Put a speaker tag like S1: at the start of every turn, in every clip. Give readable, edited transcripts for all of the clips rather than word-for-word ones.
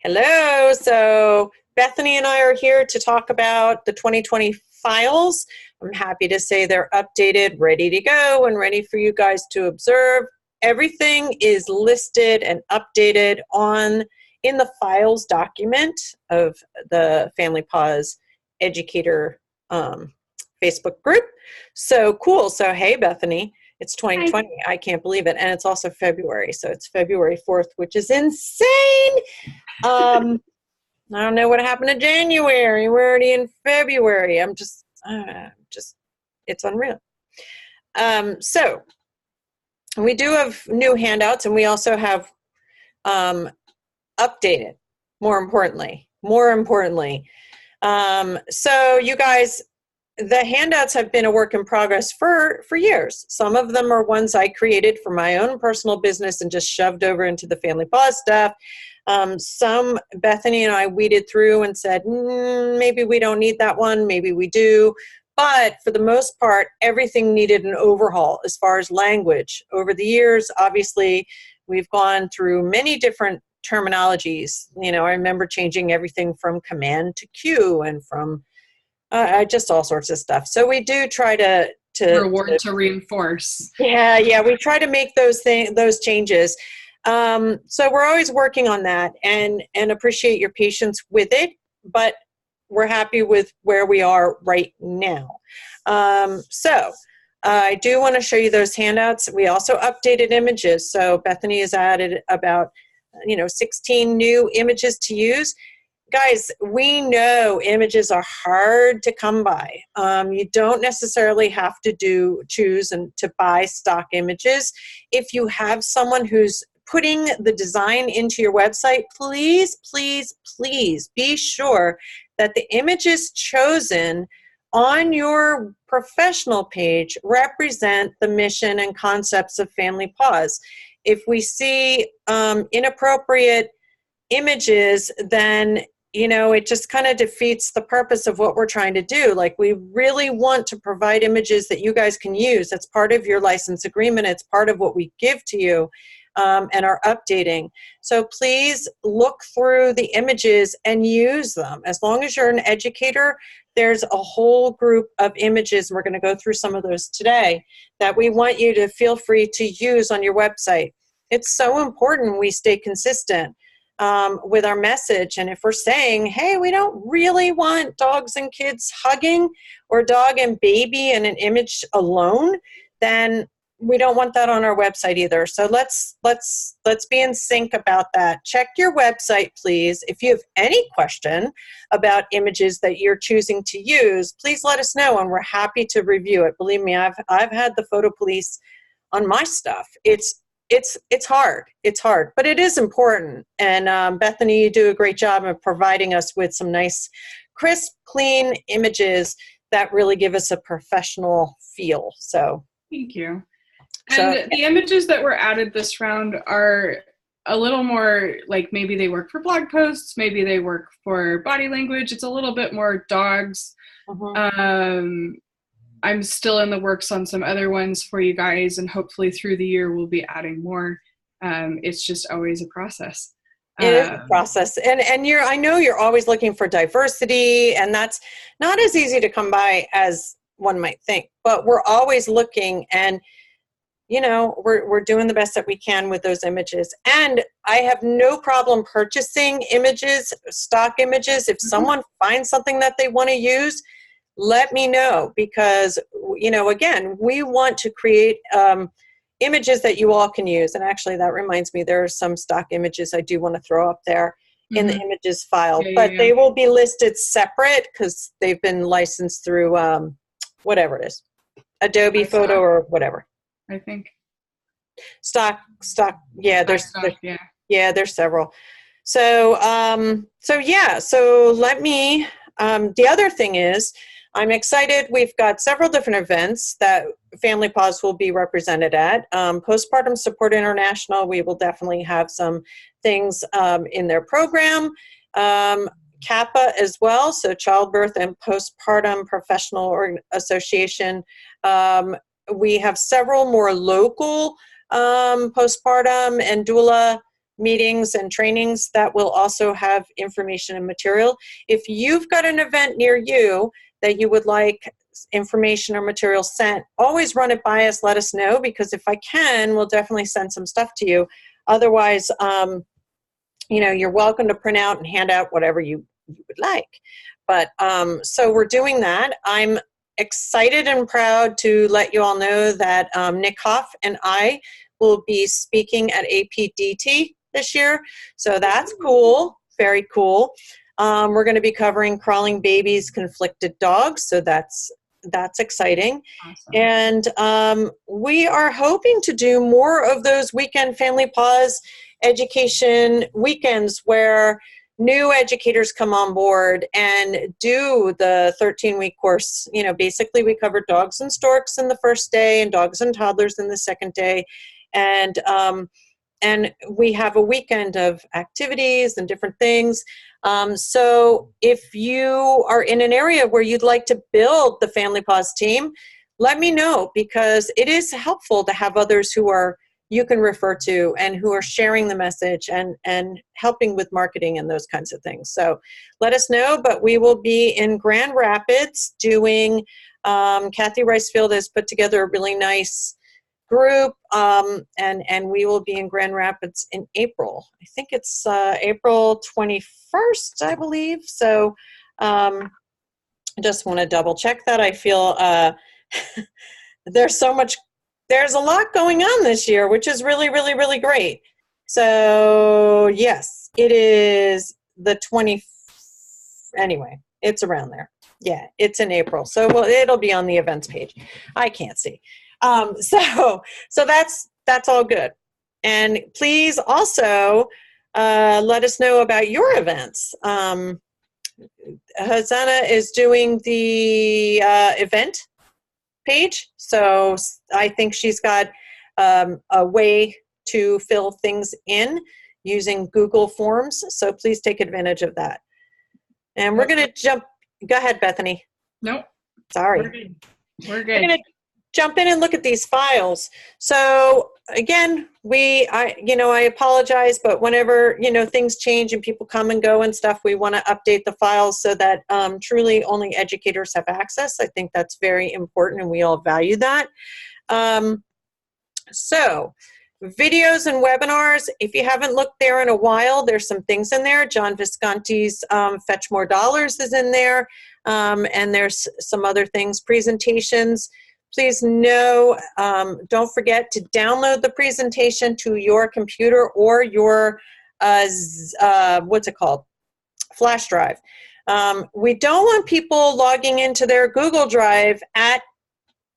S1: Hello. So Bethany and I are here to talk about the 2020 files. I'm happy to say they're updated, ready to go, and ready for you guys to observe. Everything is listed and updated in the files document of the Family Pause Educator Facebook group. So cool. So hey, Bethany. It's 2020. I can't believe it. And it's also February. So it's February 4th, which is insane. I don't know what happened to January. We're already in February. I'm just, it's unreal. So we do have new handouts, and we also have updated, more importantly. So you guys, the handouts have been a work in progress for years. Some of them are ones I created for my own personal business and just shoved over into the Family Pause stuff. Some Bethany and I weeded through and said, maybe we don't need that one, maybe we do. But for the most part, everything needed an overhaul as far as language. Over the years, obviously, we've gone through many different terminologies. You know, I remember changing everything from command to cue and from just all sorts of stuff. So we do try to
S2: reward to reinforce.
S1: Yeah, we try to make those changes. So we're always working on that and appreciate your patience with it, but we're happy with where we are right now. So I do want to show you those handouts. We also updated images. So Bethany has added about 16 new images to use. Guys, we know images are hard to come by. You don't necessarily have to choose and to buy stock images. If you have someone who's putting the design into your website, please, please, please be sure that the images chosen on your professional page represent the mission and concepts of Family Pause. If we see inappropriate images, then it just kind of defeats the purpose of what we're trying to do. Like, we really want to provide images that you guys can use. That's part of your license agreement. It's part of what we give to you and are updating. So please look through the images and use them. As long as you're an educator, there's a whole group of images, and we're going to go through some of those today, that we want you to feel free to use on your website. It's so important we stay consistent with our message. And if we're saying, hey, we don't really want dogs and kids hugging or dog and baby in an image alone, then we don't want that on our website either. So let's be in sync about that. Check your website, please. If you have any question about images that you're choosing to use, please let us know, and we're happy to review it. Believe me, I've had the photo police on my stuff. It's hard, but it is important. And Bethany, you do a great job of providing us with some nice, crisp, clean images that really give us a professional feel. So
S2: thank you. And the images that were added this round are a little more like, maybe they work for blog posts, maybe they work for body language. It's a little bit more dogs. I'm still in the works on some other ones for you guys, and hopefully through the year we'll be adding more. It's just always a process.
S1: It is a process. And I know you're always looking for diversity, and that's not as easy to come by as one might think, but we're always looking, and we're doing the best that we can with those images. And I have no problem purchasing images, stock images. If someone finds something that they want to use, let me know, because, again, we want to create images that you all can use. And actually, that reminds me, there are some stock images I do want to throw up there in the images file, but they will be listed separate because they've been licensed through whatever it is, Adobe Photo or whatever.
S2: I think
S1: stock. Yeah, there's several. So let me. The other thing is, I'm excited. We've got several different events that Family Pause will be represented at. Postpartum Support International, we will definitely have some things in their program. CAPA as well, so Childbirth and Postpartum Professional Association. We have several more local postpartum and doula meetings and trainings that will also have information and material. If you've got an event near you that you would like information or material sent, always run it by us, let us know, because if I can, we'll definitely send some stuff to you. Otherwise, you're welcome to print out and hand out whatever you would like. But so we're doing that. I'm excited and proud to let you all know that Nick Hoff and I will be speaking at APDT this year. So that's cool, very cool. We're going to be covering crawling babies, conflicted dogs. So that's exciting. Awesome. And we are hoping to do more of those weekend Family Paws education weekends where new educators come on board and do the 13-week course. Basically we covered dogs and storks in the first day and dogs and toddlers in the second day. And we have a weekend of activities and different things. So if you are in an area where you'd like to build the Family Paws team, let me know, because it is helpful to have others who you can refer to and who are sharing the message and helping with marketing and those kinds of things. So let us know, but we will be in Grand Rapids doing, Kathy Ricefield has put together a really nice group, and we will be in Grand Rapids in April. I think it's April 21st, I believe. So I just want to double check that. I feel there's a lot going on this year, which is really, really, really great. So yes, it is the 20th. Anyway, it's around there. Yeah, it's in April. So it'll be on the events page. I can't see. So that's all good. And please also let us know about your events. Hosanna is doing the event page. So I think she's got a way to fill things in using Google Forms. So please take advantage of that. And we're going to jump. Go ahead, Bethany.
S2: Nope.
S1: Sorry.
S2: We're good.
S1: We're going to jump in and look at these files. So again, I apologize, but whenever, things change and people come and go and stuff, we want to update the files so that truly only educators have access. I think that's very important and we all value that. So videos and webinars, if you haven't looked there in a while, there's some things in there. John Visconti's Fetch More Dollars is in there. And there's some other things, presentations. Please know, don't forget to download the presentation to your computer or your, what's it called? Flash drive. We don't want people logging into their Google Drive at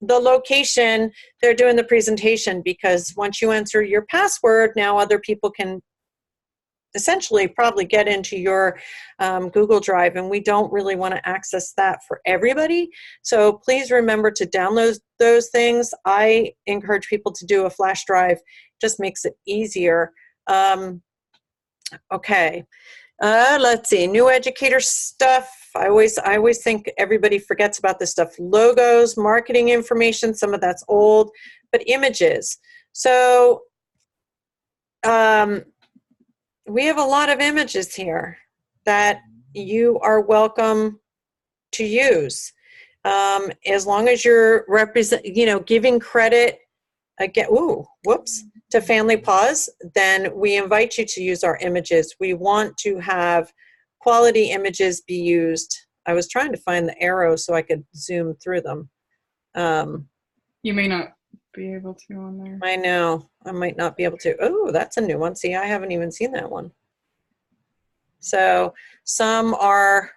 S1: the location they're doing the presentation, because once you enter your password, now other people can essentially probably get into your Google Drive, and we don't really want to access that for everybody. So please remember to download those things. I encourage people to do a flash drive. Just makes it easier. Okay, let's see, new educator stuff. I always think everybody forgets about this stuff. Logos, marketing information, some of that's old, but images. So we have a lot of images here that you are welcome to use. As long as you're giving credit again, to Family Paws, then we invite you to use our images. We want to have quality images be used. I was trying to find the arrow so I could zoom through them.
S2: You may not be able to on there.
S1: I know. I might not be able to. Oh, that's a new one. See, I haven't even seen that one. So some are,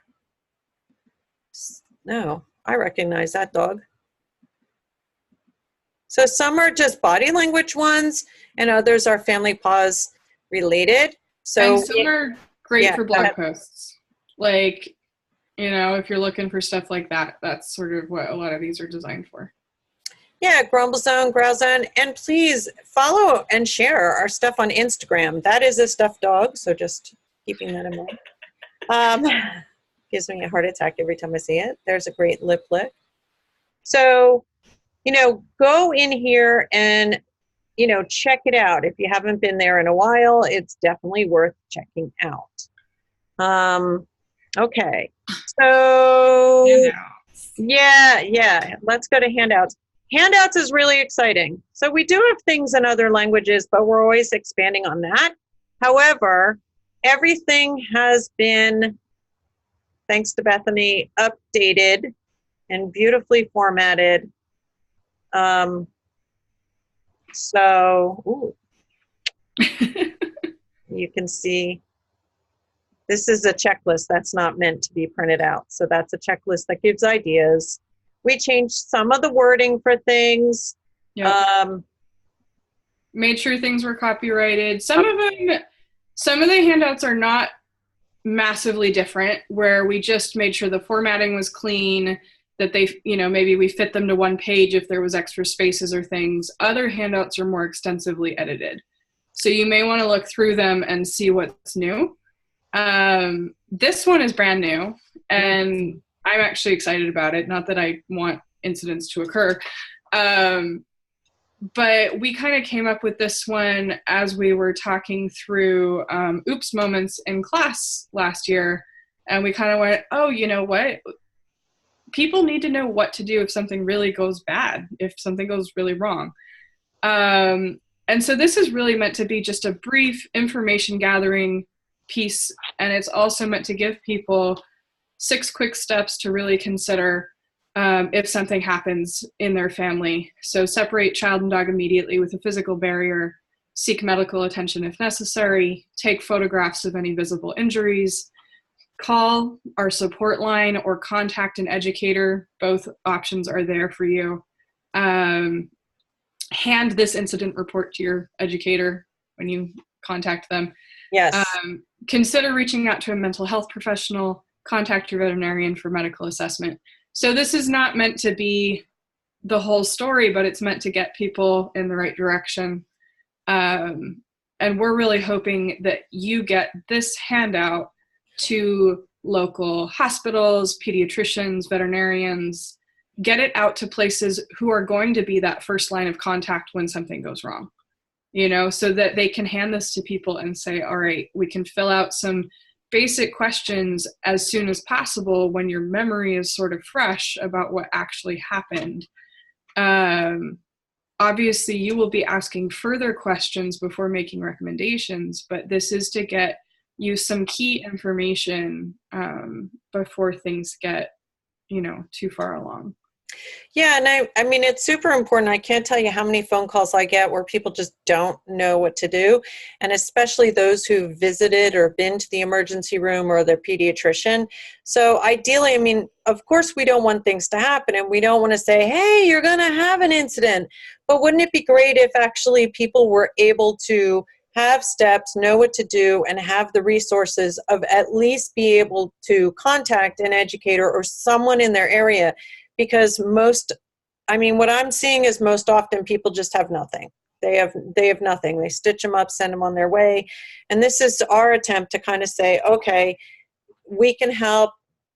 S1: no, I recognize that dog. So some are just body language ones, and others are Family Paws related. So
S2: and some are great for blog posts. Like, if you're looking for stuff like that, that's sort of what a lot of these are designed for. Yeah,
S1: Grumble Zone, Growl Zone, and please follow and share our stuff on Instagram. That is a stuffed dog, so just keeping that in mind. Gives me a heart attack every time I see it. There's a great lip lick. So, go in here and check it out. If you haven't been there in a while, it's definitely worth checking out. Okay. So
S2: Handouts.
S1: yeah. Let's go to handouts. Handouts is really exciting. So we do have things in other languages, but we're always expanding on that. However, everything has been, thanks to Bethany, updated and beautifully formatted. So you can see this is a checklist that's not meant to be printed out. So that's a checklist that gives ideas. We changed some of the wording for things.
S2: Yep. Made sure things were copyrighted. Some of the handouts are not massively different, where we just made sure the formatting was clean, that they, maybe we fit them to one page if there was extra spaces or things. Other handouts are more extensively edited. So you may want to look through them and see what's new. This one is brand new, and I'm actually excited about it. Not that I want incidents to occur. But we kind of came up with this one as we were talking through oops moments in class last year. And we kind of went, oh, you know what? People need to know what to do if something really goes bad, if something goes really wrong. And so this is really meant to be just a brief information gathering piece. And it's also meant to give people 6 quick steps to really consider if something happens in their family. So separate child and dog immediately with a physical barrier, seek medical attention if necessary, take photographs of any visible injuries, call our support line or contact an educator. Both options are there for you. Hand this incident report to your educator when you contact them.
S1: Yes.
S2: Consider reaching out to a mental health professional, contact your veterinarian for medical assessment. So this is not meant to be the whole story, but it's meant to get people in the right direction. And we're really hoping that you get this handout to local hospitals, pediatricians, veterinarians, get it out to places who are going to be that first line of contact when something goes wrong, so that they can hand this to people and say, all right, we can fill out some basic questions as soon as possible when your memory is sort of fresh about what actually happened. Obviously, you will be asking further questions before making recommendations, but this is to get you some key information before things get, too far along.
S1: Yeah, and I mean, it's super important. I can't tell you how many phone calls I get where people just don't know what to do, and especially those who visited or been to the emergency room or their pediatrician. So ideally, I mean, of course, we don't want things to happen, and we don't want to say, hey, you're going to have an incident. But wouldn't it be great if actually people were able to have steps, know what to do, and have the resources of at least be able to contact an educator or someone in their area? Because what I'm seeing is most often people just have nothing. They have nothing. They stitch them up, send them on their way. And this is our attempt to kind of say, okay, we can help,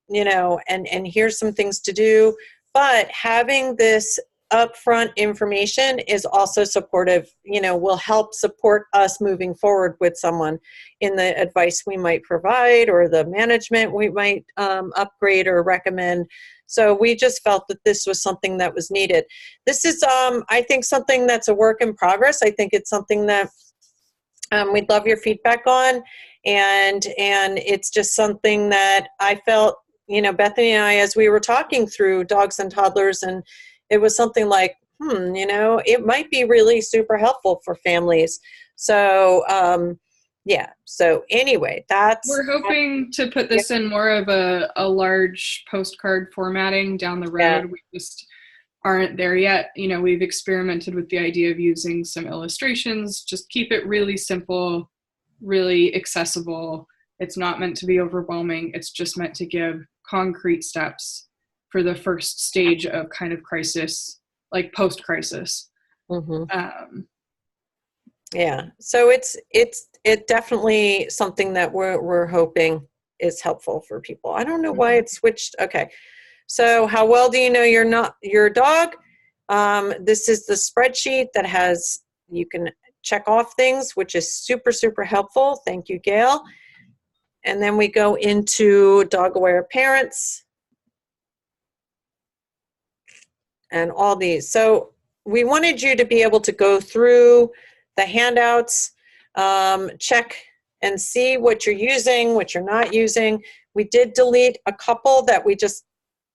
S1: and here's some things to do. But having this upfront information is also supportive, will help support us moving forward with someone in the advice we might provide or the management we might upgrade or recommend. So we just felt that this was something that was needed. This is, I think, something that's a work in progress. I think it's something that we'd love your feedback on. And it's just something that I felt, Bethany and I, as we were talking through dogs and toddlers, and it was something like, it might be really super helpful for families. So, yeah. So anyway,
S2: we're hoping to put this in more of a large postcard formatting down the road. Yeah. We just aren't there yet. We've experimented with the idea of using some illustrations, just keep it really simple, really accessible. It's not meant to be overwhelming. It's just meant to give concrete steps for the first stage of kind of crisis, like post-crisis.
S1: Mm-hmm. Yeah, so it's definitely something that we're hoping is helpful for people. I don't know why it switched. Okay, so how well do you know your dog? This is the spreadsheet that has you can check off things, which is super, super helpful. Thank you, Gail. And then we go into dog aware parents and all these. So we wanted you to be able to go through the handouts, check and see what you're using, what you're not using. We did delete a couple that we just,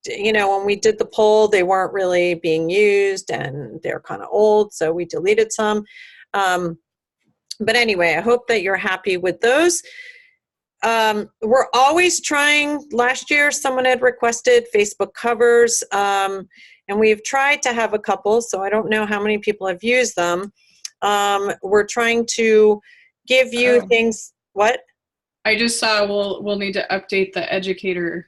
S1: when we did the poll, they weren't really being used and they're kind of old, so we deleted some. But anyway, I hope that you're happy with those. We're always trying. Last year, someone had requested Facebook covers, and we've tried to have a couple, so I don't know how many people have used them. We're trying to give you things. What?
S2: I just saw we'll need to update the educator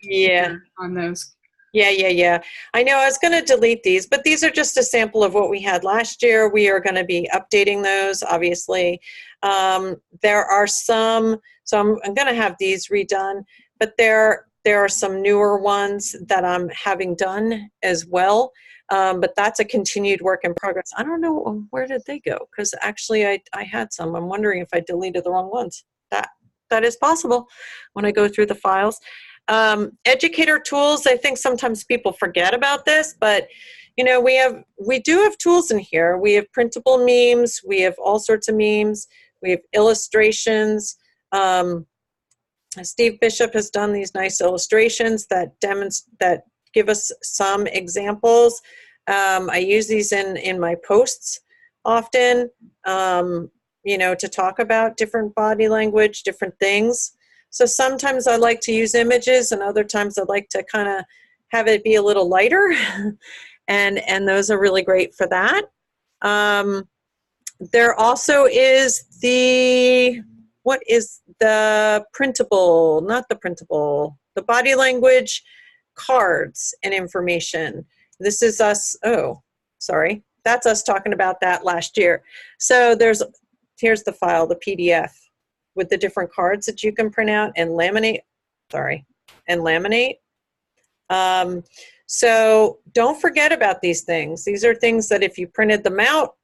S2: on those.
S1: Yeah. I know I was going to delete these, but these are just a sample of what we had last year. We are going to be updating those, obviously. There are some, so I'm going to have these redone, but there are some newer ones that I'm having done as well. But that's a continued work in progress. I don't know, where did they go? Because actually I had some. I'm wondering if I deleted the wrong ones. That is possible when I go through the files. Educator tools, I think sometimes people forget about this, but we do have tools in here. We have printable memes, we have all sorts of memes, we have illustrations. Steve Bishop has done these nice illustrations that give us some examples. I use these in my posts often, to talk about different body language, different things. So sometimes I like to use images, and other times I like to kind of have it be a little lighter, and those are really great for that. There also is the printable, not the printable, the body language cards and information. This is us, that's us talking about that last year. So here's the file, the PDF, with the different cards that you can print out and laminate, so don't forget about these things. These are things that if you printed them out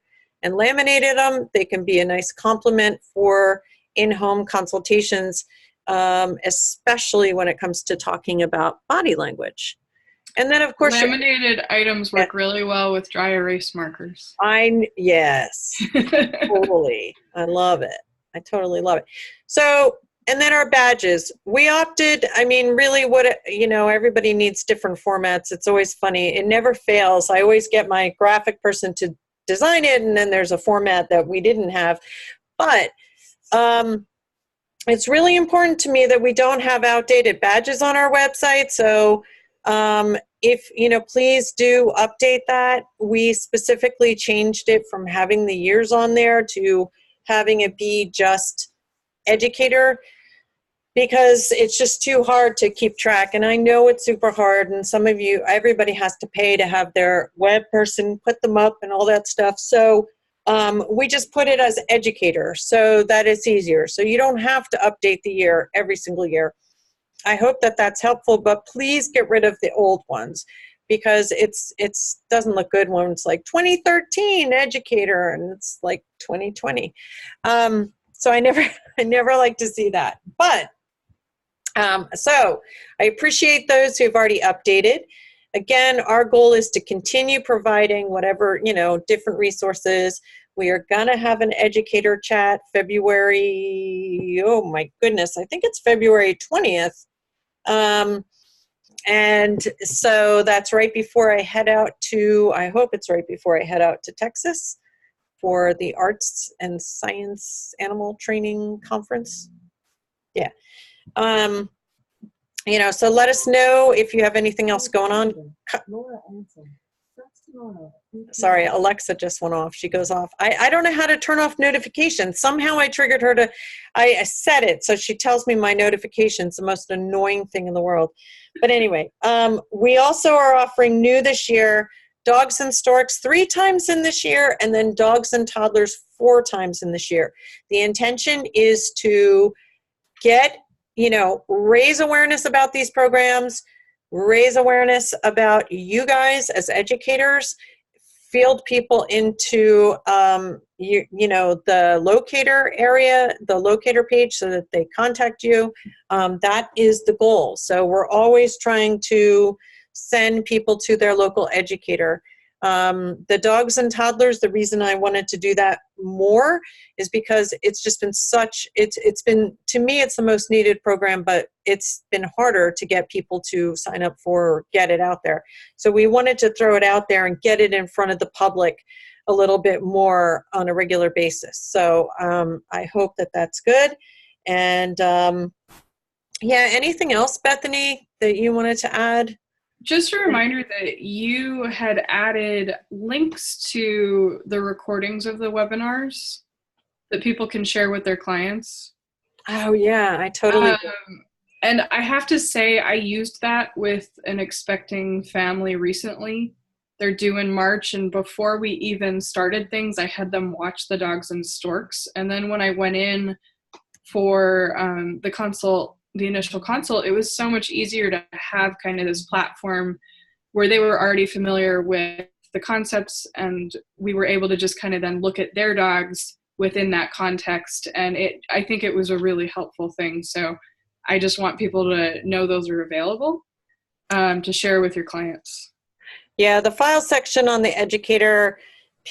S1: and laminated them, they can be a nice complement for in-home consultations, especially when it comes to talking about body language. And then, of course,
S2: laminated items work really well with dry erase markers.
S1: Yes, totally. I love it. I totally love it. So, and then our badges. We opted, really everybody needs different formats. It's always funny. It never fails. I always get my graphic person to design it, and then there's a format that we didn't have. But it's really important to me that we don't have outdated badges on our website. So please do update that. We specifically changed it from having the years on there to having it be just educator, because it's just too hard to keep track. And I know it's super hard, and everybody has to pay to have their web person put them up and all that stuff. So we just put it as educator, so that it's easier. So you don't have to update the year every single year. I hope that that's helpful, but please get rid of the old ones, because it doesn't look good when it's like 2013 educator and it's like 2020. So I never like to see that. But so I appreciate those who've already updated. Again, our goal is to continue providing whatever, different resources. We are going to have an educator chat February, oh my goodness, I think it's February 20th. And so that's right before I head out I hope it's right before I head out to Texas for the Arts and Science Animal Training Conference. Yeah. So let us know if you have anything else going on. Sorry, Alexa just went off. She goes off. I don't know how to turn off notifications. Somehow I triggered her I set it so she tells me my notifications, the most annoying thing in the world. But anyway, we also are offering new this year, Dogs and Storks 3 times in this year, and then Dogs and Toddlers 4 times in this year. The intention is to raise awareness about these programs, raise awareness about you guys as educators, field people into, the locator area, the locator page, so that they contact you. That is the goal. So we're always trying to send people to their local educator. The dogs and toddlers, the reason I wanted to do that more is because it's just been it's been, to me, it's the most needed program, but it's been harder to get people to sign up for or get it out there. So we wanted to throw it out there and get it in front of the public a little bit more on a regular basis. So I hope that that's good. And anything else, Bethany, that you wanted to add?
S2: Just a reminder that you had added links to the recordings of the webinars that people can share with their clients.
S1: Oh yeah, I totally did.
S2: And I have to say, I used that with an expecting family recently. They're due in March, and before we even started things, I had them watch the dogs and storks. And then when I went in for the initial consult, it was so much easier to have kind of this platform where they were already familiar with the concepts, and we were able to just kind of then look at their dogs within that context. And I think it was a really helpful thing. So I just want people to know those are available to share with your clients.
S1: Yeah, the file section on the educator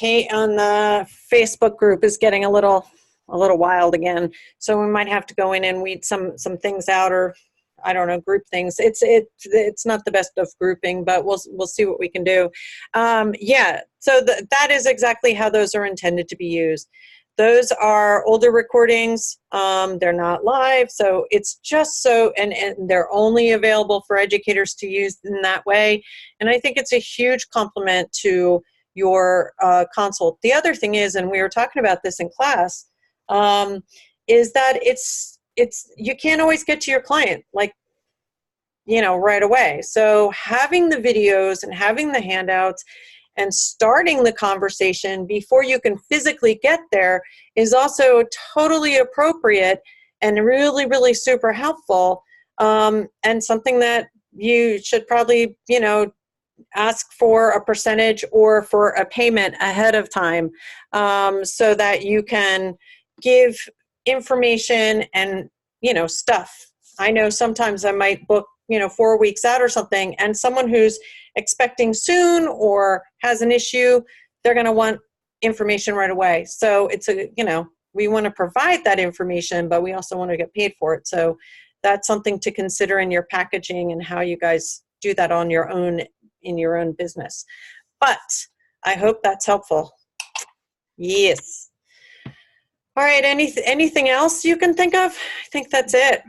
S1: on the Facebook group is getting a little wild again. So we might have to go in and weed some things out, or I don't know, group things. It's not the best of grouping, but we'll see what we can do. So that is exactly how those are intended to be used. Those are older recordings. They're not live, so it's just so, and they're only available for educators to use in that way. And I think it's a huge compliment to your consult. The other thing is, and we were talking about this in class, is that it's you can't always get to your client right away. So having the videos and having the handouts and starting the conversation before you can physically get there is also totally appropriate and really, really super helpful, and something that you should probably, ask for a percentage or for a payment ahead of time, so that you can give information and, stuff. I know sometimes I might book 4 weeks out or something, and someone who's expecting soon or has an issue, they're going to want information right away. So it's we want to provide that information, but we also want to get paid for it. So that's something to consider in your packaging and how you guys do that on your own, in your own business. But I hope that's helpful. Yes. All right. Anything else you can think of? I think that's it.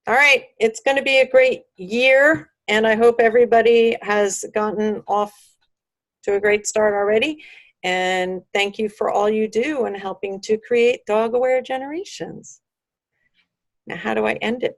S1: All right, it's going to be a great year, and I hope everybody has gotten off to a great start already. And thank you for all you do in helping to create dog-aware generations. Now, how do I end it?